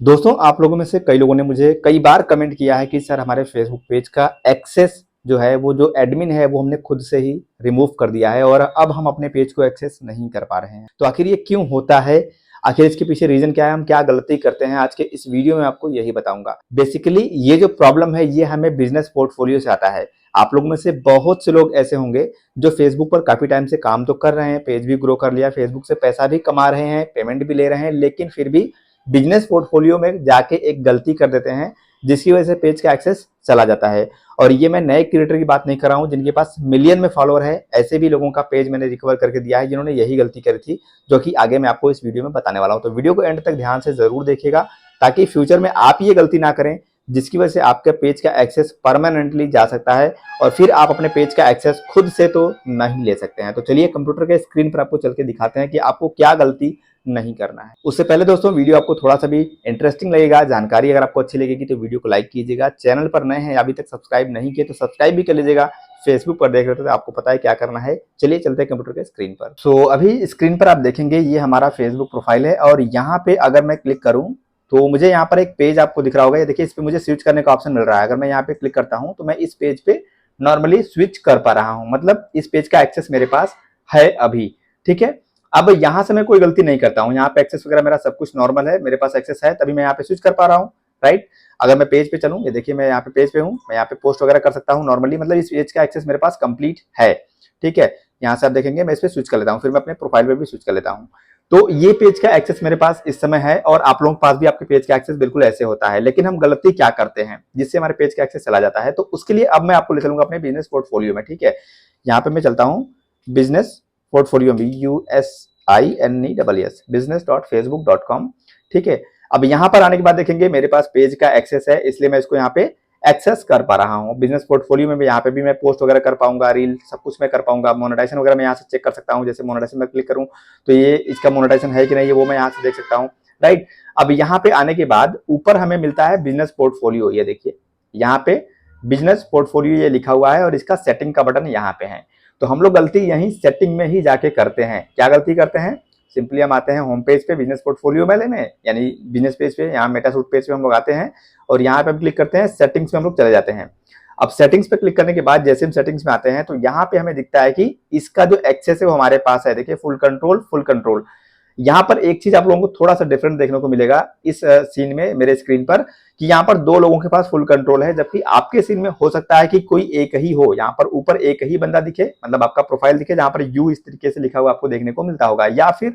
दोस्तों, आप लोगों में से कई लोगों ने मुझे कई बार कमेंट किया है कि सर हमारे फेसबुक पेज का एक्सेस जो है वो जो एडमिन है वो हमने खुद से ही रिमूव कर दिया है और अब हम अपने पेज को एक्सेस नहीं कर पा रहे हैं। तो आखिर ये क्यों होता है? आखिर इसके पीछे रीजन क्या है? हम क्या गलती करते हैं? आज के इस वीडियो में आपको यही बताऊंगा। बेसिकली ये जो प्रॉब्लम है ये हमें बिजनेस पोर्टफोलियो से आता है। आप लोग में से बहुत से लोग ऐसे होंगे जो फेसबुक पर काफी टाइम से काम तो कर रहे हैं, पेज भी ग्रो कर लिया, फेसबुक से पैसा भी कमा रहे हैं, पेमेंट भी ले रहे हैं, लेकिन फिर भी बिजनेस पोर्टफोलियो में जाके एक गलती कर देते हैं जिसकी वजह से पेज का एक्सेस चला जाता है। और ये मैं नए क्रिएटर की बात नहीं कर रहा हूं जिनके पास मिलियन में फॉलोअर है, ऐसे भी लोगों का पेज मैंने रिकवर करके दिया है जिन्होंने यही गलती करी थी, जो कि आगे मैं आपको इस वीडियो में बताने वाला हूं। तो वीडियो को एंड तक ध्यान से जरूर देखिएगा ताकि फ्यूचर में आप ये गलती ना करें जिसकी वजह से आपके पेज का एक्सेस परमानेंटली जा सकता है और फिर आप अपने पेज का एक्सेस खुद से तो नहीं ले सकते हैं। तो चलिए कंप्यूटर के स्क्रीन पर आपको चल के दिखाते हैं कि आपको क्या गलती नहीं करना है। उससे पहले दोस्तों, वीडियो आपको थोड़ा सा भी इंटरेस्टिंग लगेगा, जानकारी अगर आपको अच्छी लगेगी तो वीडियो को लाइक कीजिएगा। चैनल पर नए हैं, अभी तक सब्सक्राइब नहीं किए तो सब्सक्राइब भी कर लीजिएगा। फेसबुक पर देख रहे थे तो आपको पता है क्या करना है। चलिए चलते हैं कंप्यूटर के स्क्रीन पर। अभी स्क्रीन पर आप देखेंगे ये हमारा फेसबुक प्रोफाइल है और यहाँ पे अगर मैं क्लिक करूँ तो मुझे यहाँ पर एक पेज आपको दिख रहा होगा। ये देखिए, इस पे मुझे स्विच करने का ऑप्शन मिल रहा है। अगर मैं यहाँ पे क्लिक करता हूँ तो मैं इस पेज पे नॉर्मली स्विच कर पा रहा हूँ, मतलब इस पेज का एक्सेस मेरे पास है अभी। ठीक है, अब यहाँ से मैं कोई गलती नहीं करता हूँ, यहाँ पे एक्सेस वगैरह मेरा सब कुछ नॉर्मल है, मेरे पास एक्सेस है तभी मैं यहाँ पे स्विच कर पा रहा हूँ। राइट, अगर मैं पेज पे चलूँ, ये देखिए मैं यहाँ पे पेज पे हूँ, मैं यहाँ पे पोस्ट वगैरह कर सकता हूँ नॉर्मली, मतलब इस पेज का एक्सेस मेरे पास कंप्लीट है। ठीक है, यहाँ से आप देखेंगे मैं इस पे स्विच कर लेता हूँ, फिर मैं अपने प्रोफाइल पे भी स्विच कर लेता हूँ। तो ये पेज का एक्सेस मेरे पास इस समय है और आप लोगों के पास भी आपके पेज का एक्सेस बिल्कुल ऐसे होता है। लेकिन हम गलती क्या करते हैं जिससे हमारे पेज का एक्सेस चला जाता है, तो उसके लिए अब मैं आपको ले चलूंगा अपने बिजनेस पोर्टफोलियो में। ठीक है, यहाँ पे मैं चलता हूँ बिजनेस पोर्टफोलियो में, BUSINESS business.facebook.com। ठीक है, अब यहाँ पर आने के बाद देखेंगे मेरे पास पेज का एक्सेस है, इसलिए मैं इसको यहाँ पे एक्सेस कर पा रहा हूँ। बिजनेस पोर्टफोलियो में भी यहाँ पे भी मैं पोस्ट वगैरह कर पाऊंगा, रील सब कुछ मैं कर पाऊंगा। मोनेटाइजेशन वगैरह मैं यहाँ से चेक कर सकता हूँ, जैसे मोनेटाइजेशन में क्लिक करूँ तो ये इसका मोनेटाइजेशन है कि नहीं, वो मैं यहाँ से देख सकता हूँ। राइट, अब यहाँ पे आने के बाद ऊपर हमें मिलता है बिजनेस पोर्टफोलियो। ये देखिए यहाँ पे बिजनेस पोर्टफोलियो ये लिखा हुआ है और इसका सेटिंग का बटन यहाँ पे है। तो हम लोग गलती यही सेटिंग में ही जाके करते हैं। क्या गलती करते हैं? सिंपली हम आते हैं होम पेज पे बिजनेस पोर्टफोलियो वाले में, यानी बिजनेस पेज पे, यहाँ मेटासूट पेज पे हम लोग आते हैं और यहाँ पे हम क्लिक करते हैं, सेटिंग्स में हम लोग चले जाते हैं। अब सेटिंग्स पे क्लिक करने के बाद जैसे हम सेटिंग्स में आते हैं तो यहाँ पे हमें दिखता है कि इसका जो एक्सेस है वो हमारे पास है। देखिए फुल कंट्रोल, फुल कंट्रोल। यहाँ पर एक चीज आप लोगों को थोड़ा सा डिफरेंट देखने को मिलेगा इस सीन में, मेरे स्क्रीन पर, कि यहाँ पर दो लोगों के पास फुल कंट्रोल है, जबकि आपके सीन में हो सकता है कि कोई एक ही हो। यहाँ पर ऊपर एक ही बंदा दिखे, मतलब आपका प्रोफाइल दिखे जहां पर यू इस तरीके से लिखा हुआ आपको देखने को मिलता होगा, या फिर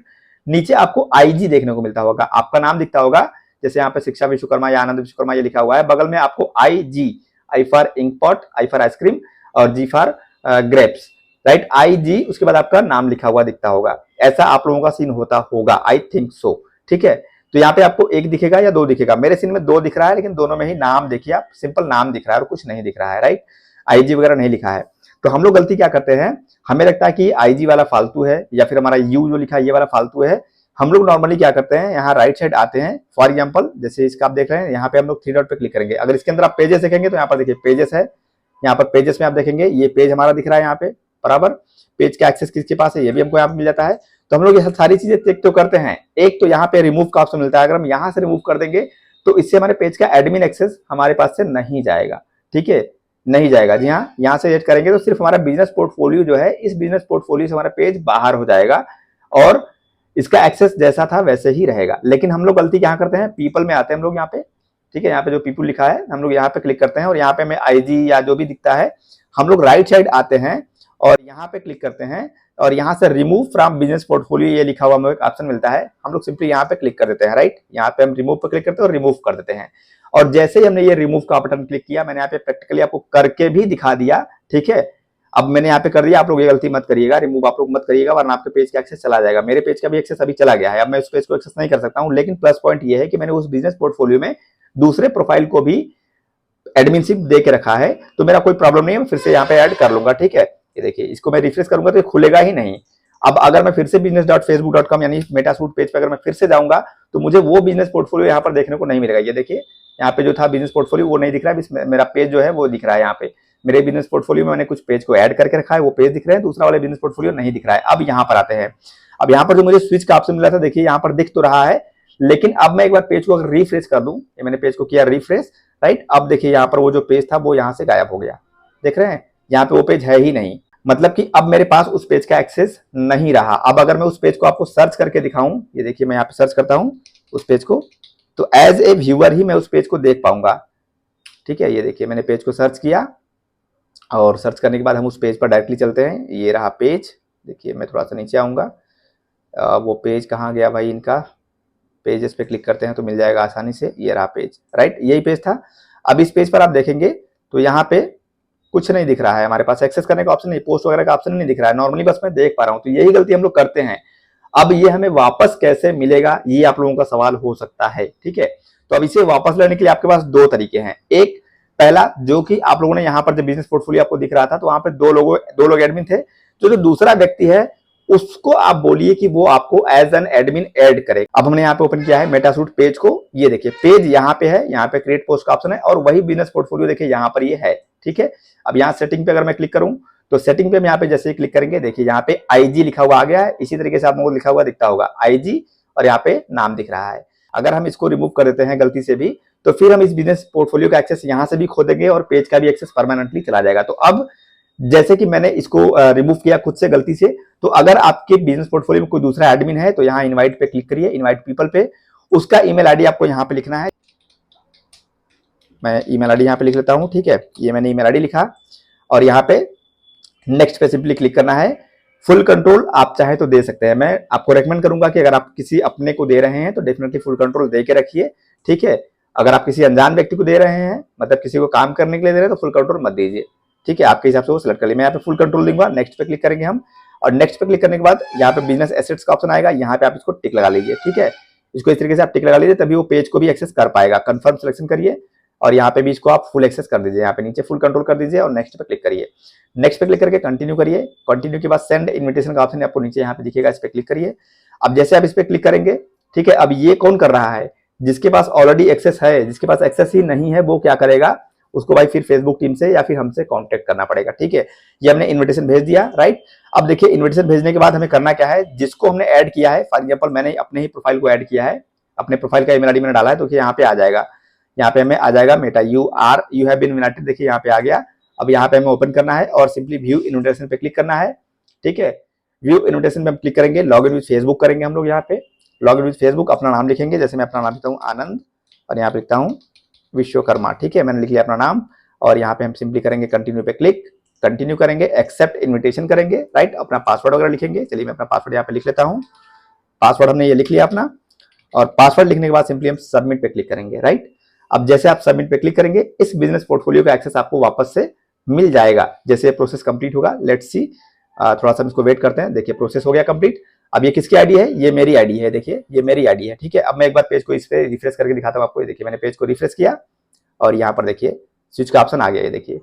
नीचे आपको IG देखने को मिलता होगा, आपका नाम दिखता होगा, जैसे यहाँ पे शिक्षा विश्वकर्मा या आनंद विश्वकर्मा ये लिखा हुआ है, बगल में आपको IG, I for ink pot, I for ice cream और G for grapes. Right, IG, उसके बाद आपका नाम लिखा हुआ दिखता होगा। ऐसा आप लोगों का सीन होता होगा, आई थिंक सो। ठीक है, तो यहाँ पे आपको एक दिखेगा या दो दिखेगा। मेरे सीन में दो दिख रहा है, लेकिन दोनों में ही नाम देखिए आप, सिंपल नाम दिख रहा है और कुछ नहीं दिख रहा है। राइट, IG वगैरह नहीं लिखा है। तो हम लोग गलती क्या करते हैं, हमें लगता है कि IG वाला फालतू है या फिर हमारा U जो लिखा है ये वाला फालतू है। हम लोग नॉर्मली क्या करते हैं, यहाँ राइट साइड आते हैं। फॉर एग्जाम्पल जैसे इसका आप देख रहे हैं, यहाँ पे हम लोग थ्री डॉट पे क्लिक करेंगे। अगर इसके अंदर आप पेजेस देखेंगे तो यहाँ पर देखिए पेजेस है, यहाँ पर पेजेस में आप देखेंगे ये पेज हमारा दिख रहा है यहाँ पे बराबर। पेज का एक्सेस किसके पास है ये भी हमको यहाँ पे मिल जाता है। तो हम लोग ये सारी चीजें चेक तो करते हैं। एक तो यहाँ पे रिमूव का ऑप्शन मिलता है, अगर हम यहाँ से रिमूव कर देंगे तो इससे हमारे पेज का एडमिन एक्सेस हमारे पास से नहीं जाएगा। ठीक है, नहीं जाएगा। जी हाँ, यहाँ से एड करेंगे तो सिर्फ हमारा बिजनेस पोर्टफोलियो जो है, इस बिजनेस पोर्टफोलियो से हमारा पेज बाहर हो जाएगा और इसका एक्सेस जैसा था वैसे ही रहेगा। लेकिन हम लोग गलती क्या करते हैं, पीपल में आते हैं हम लोग यहाँ पे। ठीक है, यहाँ पे जो पीपल लिखा है हम लोग यहाँ पे क्लिक करते हैं और यहाँ पे हमें IG या जो भी दिखता है, हम लोग राइट साइड आते हैं और यहाँ पे क्लिक करते हैं और यहाँ से रिमूव फ्रॉम बिजनेस पोर्टफोलियो ये लिखा हुआ हमें एक ऑप्शन मिलता है, हम लोग सिंपली यहाँ पे क्लिक कर देते हैं। राइट, यहाँ पे हम रिमूव पे क्लिक करते हैं और रिमूव कर देते हैं। और जैसे ही हमने ये रिमूव का बटन क्लिक किया, मैंने यहाँ पे प्रैक्टिकली आपको करके भी दिखा दिया। ठीक है, अब मैंने यहाँ पे कर दिया, आप लोग ये गलती मत करिएगा, रिमूव आप लोग मत करिएगा वरना आपके पेज का एक्सेस चला जाएगा। मेरे पेज का भी एक्सेस अभी चला गया है, अब मैं उस पेज को एक्सेस नहीं कर सकता हूँ। लेकिन प्लस पॉइंट ये है कि मैंने उस बिजनेस पोर्टफोलियो में दूसरे प्रोफाइल को भी एडमिनशिप दे के रखा है, तो मेरा कोई प्रॉब्लम नहीं है, मैं फिर से यहाँ पे ऐड कर लूंगा। ठीक है, ये देखिए इसको मैं रिफ्रेश करूंगा तो ये खुलेगा ही नहीं। अब अगर मैं फिर से business.facebook.com यानी मेटासूट पेज पे अगर मैं फिर से जाऊंगा तो मुझे वो बिजनेस पोर्टफोलियो यहाँ पर देखने को नहीं मिलेगा। ये देखिए यहाँ पे जो था बिजनेस पोर्टफोलियो वो नहीं दिख रहा है, मेरा पेज जो है वो दिख रहा है। यहाँ पे मेरे बिजनेस पोर्टफोलियो में मैंने कुछ पेज को ऐड करके रखा है, वो पेज दिख रहे हैं, दूसरा वाले बिजनेस पोर्टफोलियो नहीं दिख रहा है। अब यहाँ पर आते हैं, अब यहाँ पर जो मुझे स्विच का ऑप्शन मिला था, देखिए यहाँ पर दिख तो रहा है लेकिन अब मैं एक बार पेज को अगर रिफ्रेश कर दूं, ये मैंने पेज को किया रिफ्रेश, राइट, अब देखिए यहाँ पर वो जो पेज था वो यहाँ से गायब हो गया, देख रहे हैं, यहाँ पे वो पेज है ही नहीं, मतलब कि अब मेरे पास उस पेज का एक्सेस नहीं रहा। अब अगर मैं उस पेज को आपको सर्च करके दिखाऊं, ये देखिए मैं यहाँ पे सर्च करता हूं उस पेज को, तो एज ए व्यूअर ही मैं उस पेज को देख पाऊंगा। ठीक है, ये देखिए मैंने पेज को सर्च किया और सर्च करने के बाद हम उस पेज पर डायरेक्टली चलते हैं। ये रहा पेज, देखिए मैं थोड़ा सा नीचे आऊंगा, वो पेज कहाँ गया भाई इनका, पेजेस पे क्लिक करते हैं तो मिल जाएगा आसानी से, ये रहा पेज, राइट, यही पेज था। अब इस पेज पर आप देखेंगे तो यहाँ पे कुछ नहीं दिख रहा है, हमारे पास एक्सेस करने का ऑप्शन नहीं, पोस्ट वगैरह का ऑप्शन नहीं दिख रहा है, नॉर्मली बस मैं देख पा रहा हूँ। तो यही गलती हम लोग करते हैं। अब ये हमें वापस कैसे मिलेगा, ये आप लोगों का सवाल हो सकता है। ठीक है, तो अब इसे वापस लेने के लिए आपके पास दो तरीके हैं। एक, पहला, जो कि आप लोगों ने यहाँ पर जब बिजनेस पोर्टफोलियो आपको दिख रहा था तो वहां पर दो लोग एडमिन थे, जो दूसरा व्यक्ति है उसको आप बोलिए कि वो आपको एज एन एडमिन ऐड करे। अब हमने यहाँ पे ओपन किया है मेटासूट पेज को, ये देखिए पेज यहाँ पे है, यहाँ पे क्रिएट पोस्ट का ऑप्शन है और वही बिजनेस पोर्टफोलियो देखिए यहाँ पर ये है। ठीक है, अब यहाँ सेटिंग पे अगर मैं क्लिक करूं तो सेटिंग पे यहाँ पे जैसे ही क्लिक करेंगे देखिए यहाँ पे आईजी लिखा हुआ आ गया है, इसी तरीके से आप लोगों को लिखा हुआ दिखता होगा आईजी और यहाँ पे नाम दिख रहा है। अगर हम इसको रिमूव कर देते हैं गलती से भी तो फिर हम इस बिजनेस पोर्टफोलियो का एक्सेस यहाँ से भी खो देंगे और पेज का भी एक्सेस परमानेंटली चला जाएगा। तो अब जैसे कि मैंने इसको रिमूव किया खुद से गलती से, तो अगर आपके बिजनेस पोर्टफोलियो में कोई दूसरा एडमिन है तो यहाँ इनवाइट पे क्लिक करिए, इनवाइट पीपल पे, उसका ईमेल आईडी आपको यहाँ पे लिखना है। मैं ईमेल आईडी यहाँ पे लिख लेता हूँ। ठीक है, ये मैंने ईमेल आईडी लिखा और यहाँ पे नेक्स्ट पे सिंपली क्लिक करना है। फुल कंट्रोल आप चाहे तो दे सकते हैं, मैं आपको रेकमेंड करूंगा कि अगर आप किसी अपने को दे रहे हैं तो डेफिनेटली फुल कंट्रोल दे के रखिए। ठीक है, अगर आप किसी अनजान व्यक्ति को दे रहे हैं, मतलब किसी को काम करने के लिए दे रहे हैं, तो फुल कंट्रोल मत दीजिए। ठीक है, आपके हिसाब से वो सिलेक्ट कर लीजिए। मैं यहाँ पे फुल कंट्रोल दूंगा, नेक्स्ट पे क्लिक करेंगे हम और नेक्स्ट पे क्लिक करने के बाद यहाँ पे बिजनेस एसेट्स का ऑप्शन आएगा, यहाँ पे आप इसको टिक लगा लीजिए। ठीक है, इसको इस तरीके से आप टिक लगा लीजिए, तभी वो पेज को भी एक्सेस कर पाएगा। कंफर्म सिलेक्शन करिए और यहाँ पे भी इसको आप फुल एक्सेस कर दीजिए, यहाँ पे नीचे फुल कंट्रोल कर दीजिए और नेक्स्ट पे क्लिक करिए। नेक्स्ट पे क्लिक करके कंटिन्यू करिए, कंटिन्यू के बाद सेंड इन्विटेशन का ऑप्शन आपको नीचे यहाँ पे दिखेगा, इस पे क्लिक करिए। अब जैसे आप इस पे क्लिक करेंगे, ठीक है, अब ये कौन कर रहा है, जिसके पास ऑलरेडी एक्सेस है, जिसके पास एक्सेस ही नहीं है वो क्या करेगा, उसको भाई फिर फेसबुक टीम से या फिर हमसे कांटेक्ट करना पड़ेगा। ठीक है, ये हमने इन्विटेशन भेज दिया, राइट। अब देखिए इन्विटेशन भेजने के बाद हमें करना क्या है, जिसको हमने ऐड किया है, फॉर एग्जांपल मैंने अपने ही प्रोफाइल को ऐड किया है, अपने प्रोफाइल का ईमेल आईडी मैंने डाला है, तो यहाँ पे आ जाएगा, यहाँ पे हमें आ जाएगा Meta you have been invited, देखिए यहाँ पे आ गया। अब यहाँ पे हमें ओपन करना है और सिंपली व्यू इन्विटेशन पे क्लिक करना है। ठीक है, व्यू इन्विटेशन पे हम क्लिक करेंगे, लॉग इन विद फेसबुक करेंगे हम लोग। यहाँ पे लॉग इन विद फेसबुक, अपना नाम लिखेंगे, जैसे मैं अपना नाम लिखता हूँ आनंद और यहाँ पे लिखता हूँ विश्वकर्मा। ठीक है, मैंने लिख लिया अपना नाम और यहाँ पे हम सिंपली करेंगे कंटिन्यू पे क्लिक, कंटिन्यू करेंगे, एक्सेप्ट इन्विटेशन करेंगे, राइट। अपना पासवर्ड वगैरह लिखेंगे, चलिए मैं अपना पासवर्ड यहाँ पे लिख लेता हूँ। पासवर्ड हमने ये लिख लिया अपना और पासवर्ड लिखने के बाद सिंपली हम सबमिट पे क्लिक करेंगे, राइट। अब जैसे आप सबमिट पे क्लिक करेंगे, इस बिजनेस पोर्टफोलियो का एक्सेस आपको वापस से मिल जाएगा जैसे प्रोसेस कंप्लीट होगा। लेट्स सी, थोड़ा सा इसको वेट करते हैं। देखिए प्रोसेस हो गया कंप्लीट। अब ये किसकी आईडी है, ये मेरी आईडी है, देखिए ये मेरी आईडी है। ठीक है, अब मैं एक बार पेज को इस पे रिफ्रेश करके दिखाता हूँ आपको। देखिए मैंने पेज को रिफ्रेश किया और यहाँ पर देखिए स्विच का ऑप्शन आ गया, ये देखिए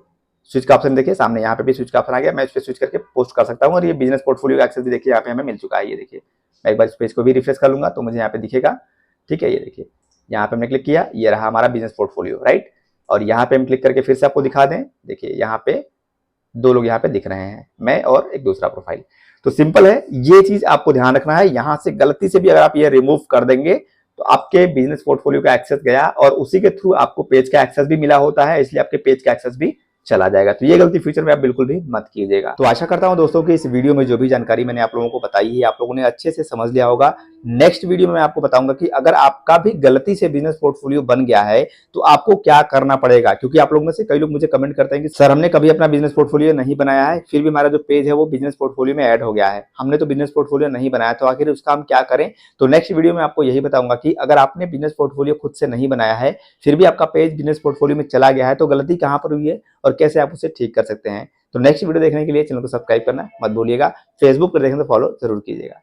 स्विच का ऑप्शन देखिए सामने, यहाँ पे भी स्विच का ऑप्शन आ गया। मैं इस पे स्विच करके पोस्ट कर सकता हूँ और ये बिजनेस पोर्टफोलियो का एक्सेस भी देखिए यहाँ पे हमें मिल चुका है। ये देखिए मैं एक बार इस पेज को भी रिफ्रेश कर लूंगा तो मुझे यहाँ पे दिखेगा। ठीक है, ये देखिए यहाँ पे हमने क्लिक किया, ये रहा हमारा बिजनेस पोर्टफोलियो, राइट। और यहाँ पे हम क्लिक करके फिर से आपको दिखा दें, देखिए यहाँ पे दो लोग यहाँ पे दिख रहे हैं, मैं और एक दूसरा प्रोफाइल। तो सिंपल है, ये चीज आपको ध्यान रखना है। यहाँ से गलती से भी अगर आप ये रिमूव कर देंगे तो आपके बिजनेस पोर्टफोलियो का एक्सेस गया और उसी के थ्रू आपको पेज का एक्सेस भी मिला होता है, इसलिए आपके पेज का एक्सेस भी चला जाएगा। तो ये गलती फ्यूचर में आप बिल्कुल भी मत कीजिएगा। तो आशा करता हूं दोस्तों कि इस वीडियो में जो भी जानकारी मैंने आप लोगों को बताई है आप लोगों ने अच्छे से समझ लिया होगा। नेक्स्ट वीडियो में मैं आपको बताऊंगा कि अगर आपका भी गलती से बिजनेस पोर्टफोलियो बन गया है तो आपको क्या करना पड़ेगा, क्योंकि आप लोगों में से कई लोग मुझे कमेंट करते हैं कि सर हमने कभी अपना बिजनेस पोर्टफोलियो नहीं बनाया है, फिर भी हमारा जो पेज है वो बिजनेस पोर्टफोलियो में ऐड हो गया है, हमने तो बिजनेस पोर्टफोलियो नहीं बनाया, तो आखिर उसका हम क्या करें। तो नेक्स्ट वीडियो में आपको यही बताऊंगा कि अगर आपने बिजनेस पोर्टफोलियो खुद से नहीं बनाया है फिर भी आपका पेज बिजनेस पोर्टफोलियो में चला गया है तो गलती कहां पर हुई है और कैसे आप उसे ठीक कर सकते हैं। तो नेक्स्ट वीडियो देखने के लिए चैनल को सब्सक्राइब करना मत भूलिएगा। फेसबुक पर देखें तो फॉलो जरूर कीजिएगा।